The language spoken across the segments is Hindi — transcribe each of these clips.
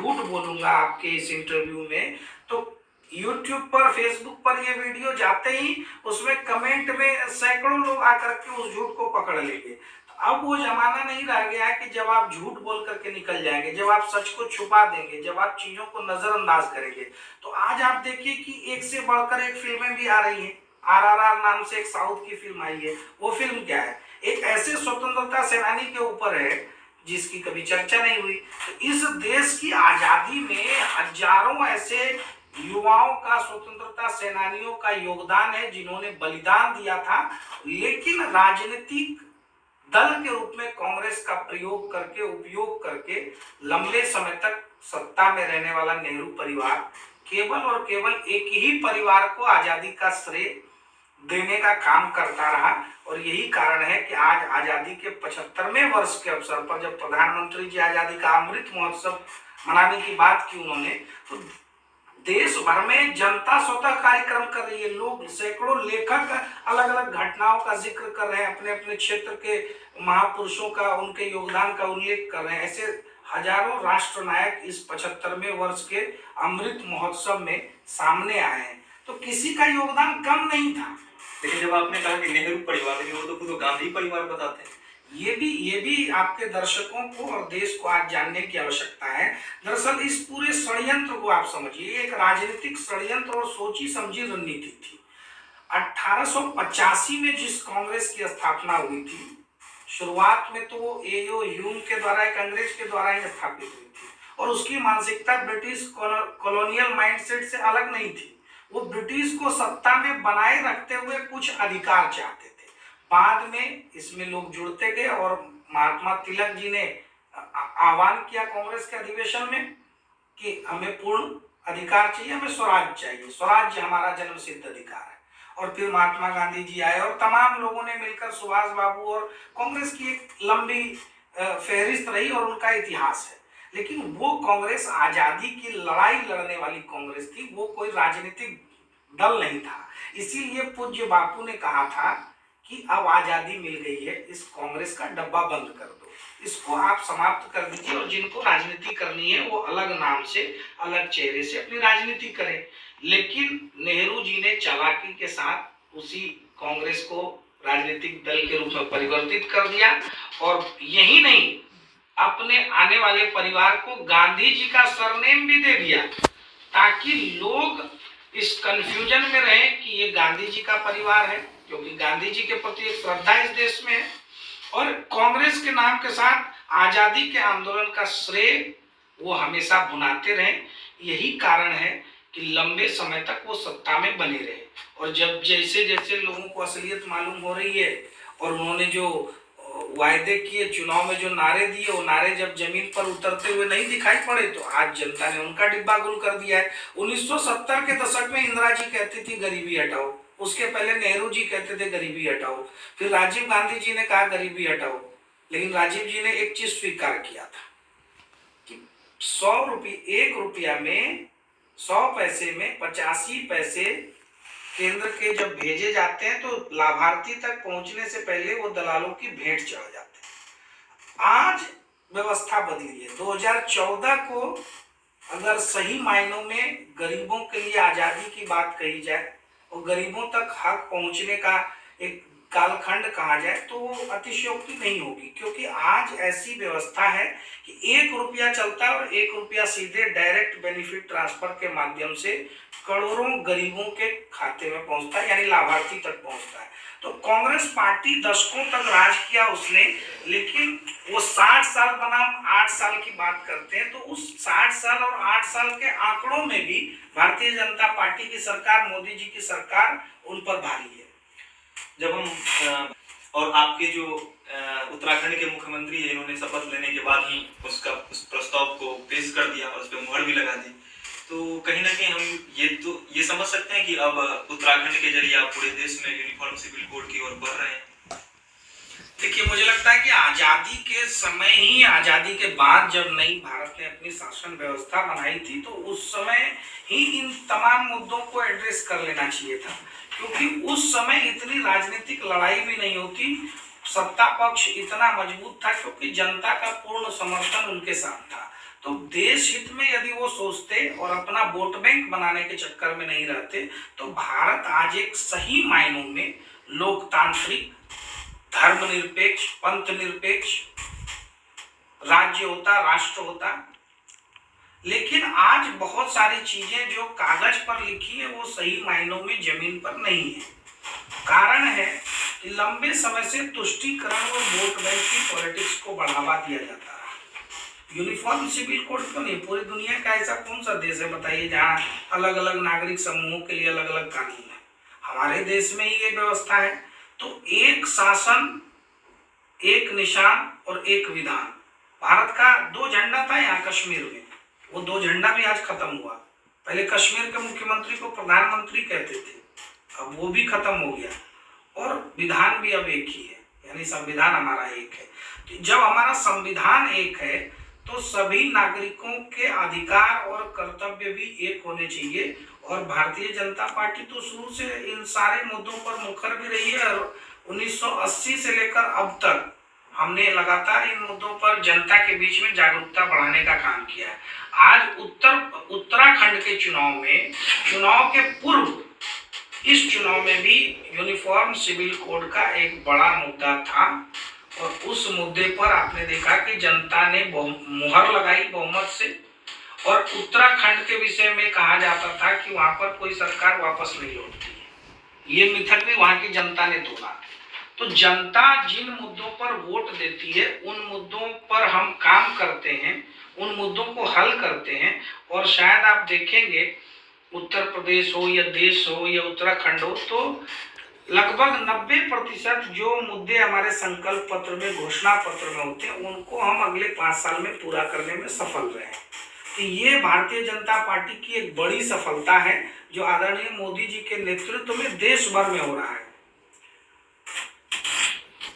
झूठ बोलूंगा आपके इस इंटरव्यू में तो यूट्यूब पर, फेसबुक पर ये वीडियो जाते ही उसमें कमेंट में सैकड़ों लोग आकर के उस झूठ को पकड़ लेंगे। तो अब वो जमाना नहीं रह गया है कि जब आप झूठ बोल करके निकल जाएंगे, जब आप सच को छुपा देंगे, जब आप चीजों को नजरअंदाज करेंगे। तो आज आप देखिए कि एक से बढ़कर एक फिल्में भी आ रही हैं। RRR नाम से एक साउथ की फिल्म आई है। वो फिल्म क्या है? एक ऐसे स्वतंत्रता सेनानी के ऊपर है जिसकी कभी चर्चा नहीं हुई। तो इस देश की आजादी में हजारों ऐसे युवाओं का, स्वतंत्रता सेनानियों का योगदान है जिन्होंने बलिदान दिया था, लेकिन राजनीतिक दल के रूप में कांग्रेस का प्रयोग करके, उपयोग करके लंबे समय तक सत्ता में रहने वाला नेहरू परिवार केवल और केवल एक ही परिवार को आजादी का श्रेय देने का काम करता रहा। और यही कारण है कि आज आजादी के 75वें वर्ष के अवसर पर जब प्रधानमंत्री जी आजादी का अमृत महोत्सव मनाने की बात की उन्होंने, तो देश भर में जनता स्वतः कार्यक्रम कर रही है। लोग, सैकड़ों लेखक अलग अलग घटनाओं का जिक्र कर रहे हैं, अपने अपने क्षेत्र के महापुरुषों का, उनके योगदान का उल्लेख कर रहे हैं। ऐसे हजारों राष्ट्र नायक इस 75वें वर्ष के अमृत महोत्सव में सामने आए हैं। तो किसी का योगदान कम नहीं था। लेकिन जब आपने कहा कि नेहरू परिवार, लेकिन वो तो खुद गांधी परिवार बताते हैं। ये भी आपके दर्शकों को और देश को आज जानने की आवश्यकता है। दरअसल इस पूरे षड्यंत्र को आप समझिए, एक राजनीतिक षड्यंत्र और सोची समझी रणनीति थी। 1885 में जिस कांग्रेस की स्थापना हुई थी, शुरुआत में तो एओ ह्यूम के द्वारा, एक अंग्रेज के द्वारा ही स्थापित हुई थी, और उसकी मानसिकता ब्रिटिश कॉलोनियल माइंडसेट से अलग नहीं थी। वो ब्रिटिश को सत्ता में बनाए रखते हुए कुछ अधिकार चाहते थे। बाद में इसमें लोग जुड़ते गए और महात्मा तिलक जी ने आह्वान किया कांग्रेस के अधिवेशन में कि हमें पूर्ण अधिकार चाहिए, हमें स्वराज चाहिए, स्वराज्य हमारा जन्मसिद्ध अधिकार है। और फिर महात्मा गांधी जी आए और तमाम लोगों ने मिलकर, सुभाष बाबू, और कांग्रेस की एक लंबी फहरिस्त रही और उनका इतिहास है। लेकिन वो कांग्रेस आजादी की लड़ाई लड़ने वाली कांग्रेस थी, वो कोई राजनीतिक दल नहीं था। इसीलिए पूज्य बापू ने कहा था कि अब आजादी मिल गई है, इस कांग्रेस का डब्बा बंद कर दो, इसको आप समाप्त कर दीजिए, और जिनको राजनीति करनी है वो अलग नाम से, अलग चेहरे से अपनी राजनीति करें। लेकिन नेहरू जी ने चालाकी के साथ उसी कांग्रेस को राजनीतिक दल के रूप में परिवर्तित कर दिया, और यही नहीं, अपने आने वाले परिवार को गांधी जी का सरनेम भी दे दिया, ताकि लोग इस कंफ्यूजन में रहे कि ये गांधी जी का परिवार है, क्योंकि गांधी जी के प्रति एक श्रद्धा इस देश में है, और कांग्रेस के नाम के साथ आजादी के आंदोलन का श्रेय वो हमेशा भुनाते रहे। यही कारण है कि लंबे समय तक वो सत्ता में बने रहे। और जब जैसे जैसे लोगों को असलियत मालूम हो रही है और उन्होंने जो वायदे किए, चुनाव में जो नारे दिए, वो नारे जब जमीन पर उतरते हुए नहीं दिखाई पड़े, तो आज जनता ने उनका डिब्बा गुल कर दिया है। 1970 के दशक में इंदिरा जी कहती थी गरीबी हटाओ, उसके पहले नेहरू जी कहते थे गरीबी हटाओ, फिर राजीव गांधी जी ने कहा गरीबी हटाओ। लेकिन राजीव जी ने एक चीज स्वीकार किया था कि 1 रुपया में, 100 पैसे में 85 पैसे केंद्र के जब भेजे जाते हैं तो लाभार्थी तक पहुंचने से पहले वो दलालों की भेंट चढ़ जाते हैं। आज व्यवस्था बदली है। 2014 को अगर सही मायनों में गरीबों के लिए आजादी की बात कही जाए और गरीबों तक हक पहुंचने का एक कालखंड कहा जाए, तो वो अतिशयोक्ति नहीं होगी, क्योंकि आज ऐसी व्यवस्था है कि 1 रुपया चलता है और 1 रुपया सीधे डायरेक्ट बेनिफिट ट्रांसफर के माध्यम से करोड़ों गरीबों के खाते में पहुंचता है, यानी लाभार्थी तक पहुंचता है। तो कांग्रेस पार्टी दशकों तक राज किया उसने, लेकिन वो 60 साल बनाम 8 साल की बात करते हैं, तो उस 60 साल और 8 साल के आंकड़ों में भी भारतीय जनता पार्टी की सरकार, मोदी जी की सरकार उन पर भारी है। जब हम और आपके जो उत्तराखंड के मुख्यमंत्री है, इन्होंने शपथ लेने के बाद ही उस प्रस्ताव को पेश कर दिया और उस पर मुहर भी लगा दी, तो कहीं ना कहीं हम ये समझ सकते हैं कि अब उत्तराखंड के जरिए आप पूरे देश में यूनिफॉर्म सिविल कोड की ओर बढ़ रहे हैं। देखिए, मुझे लगता है कि आजादी के समय ही, आजादी के बाद जब नई भारत ने अपनी शासन व्यवस्था बनाई थी, तो उस समय ही इन तमाम मुद्दों को एड्रेस कर लेना चाहिए था, क्योंकि उस समय इतनी राजनीतिक लड़ाई भी नहीं होती, सत्ता पक्ष इतना मजबूत था, क्योंकि जनता का पूर्ण समर्थन उनके साथ था। तो देश हित में यदि वो सोचते और अपना वोट बैंक बनाने के चक्कर में नहीं रहते तो भारत आज एक सही मायनों में लोकतांत्रिक, धर्मनिरपेक्ष, पंथ निरपेक्ष राज्य होता, राष्ट्र होता। लेकिन आज बहुत सारी चीजें जो कागज पर लिखी है वो सही मायनों में जमीन पर नहीं है। कारण है कि लंबे समय से तुष्टीकरण और वोट बैंक की पॉलिटिक्स को बढ़ावा दिया जाता रहा। यूनिफॉर्म सिविल कोड क्यों नहीं? पूरी दुनिया का ऐसा कौन सा देश है बताइए जहाँ अलग अलग नागरिक समूहों के लिए अलग अलग कानून है? हमारे देश में ही ये व्यवस्था है। तो एक शासन, एक निशान और एक विधान। भारत का 2 झंडा था यहाँ कश्मीर में, वो 2 झंडा भी आज खत्म हुआ। पहले कश्मीर के मुख्यमंत्री को प्रधानमंत्री कहते थे, अब वो भी खत्म हो गया और विधान भी अब एक ही है, यानी संविधान हमारा एक है। तो जब हमारा संविधान एक है तो सभी नागरिकों के अधिकार और कर्तव्य भी एक होने चाहिए। और भारतीय जनता पार्टी तो शुरू से इन सारे मुद्दों पर मुखर भी रही है और 1980 से लेकर अब तक हमने लगातार इन मुद्दों पर जनता के बीच में जागरूकता बढ़ाने का काम किया है। आज उत्तराखंड के चुनाव के पूर्व इस चुनाव में भी यूनिफॉर्म सिविल कोड का एक बड़ा मुद्दा था और उस मुद्दे पर आपने देखा कि जनता ने मुहर लगाई बहुमत से। और उत्तराखंड के विषय में कहा जाता था कि वहां पर कोई सरकार वापस नहीं लौटती है, ये मिथक भी वहां की जनता ने तोड़ा। तो जनता जिन मुद्दों पर वोट देती है उन मुद्दों पर हम काम करते हैं, उन मुद्दों को हल करते हैं। और शायद आप देखेंगे उत्तर प्रदेश हो या देश हो या उत्तराखंड हो तो लगभग 90% जो मुद्दे हमारे संकल्प पत्र में, घोषणा पत्र में होते हैं उनको हम अगले 5 साल में पूरा करने में सफल रहे हैं। तो ये भारतीय जनता पार्टी की एक बड़ी सफलता है जो आदरणीय मोदी जी के नेतृत्व में देश भर में हो रहा है।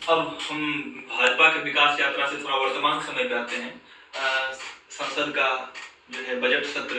अब हम भाजपा के विकास यात्रा से थोड़ा वर्तमान समय पे आते हैं। संसद का जो है बजट सत्र